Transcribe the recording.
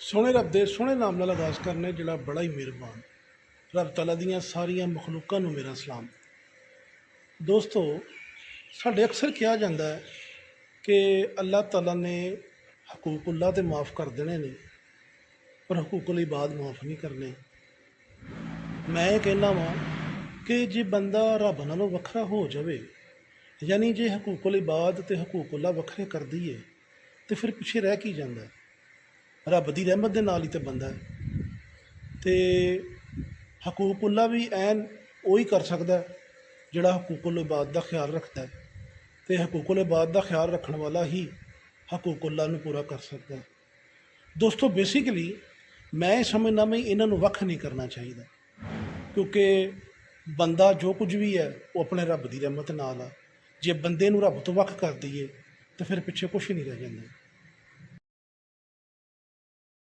सोहने रब दे सोहने नाम नाल आगाज़ करने जिहड़ा बड़ा ही मेहरबान रब तआला दियां सारियां मखलूकां नूं मेरा सलाम। दोस्तों, साडे अक्सर कहा जाता है कि अल्लाह तआला ने हकूकुल्लाह तो माफ़ कर देने ने पर हकूकुल इबाद माफ़ नहीं करने। मैं ये कहना वा कि जे बंदा रब नालों वखरा हो जाए, यानी जे हकूकुल इबाद ते हकूकुल्लाह वखरे कर दईए तो फिर पिछे रह की जाता है। रब की रहमत के नाल ही तो बनता है। तो हकूकुल्लाह भी ऐन वही कर सकता है जिहड़ा हकूकुल इबाद का ख्याल रखता है, तो हकूकुल इबाद का ख्याल रखने वाला ही हकूकुल्लाह नूं पूरा कर सकता है। दोस्तों, बेसिकली मैं ये समझना मैं इन्हों वख नहीं करना चाहिए, क्योंकि बंदा जो कुछ भी है वो अपने रब की रहमत नाल आ। जे बंदे नूं रब तो वख कर दईए तो फिर पिछे कुछ नहीं रह जाता।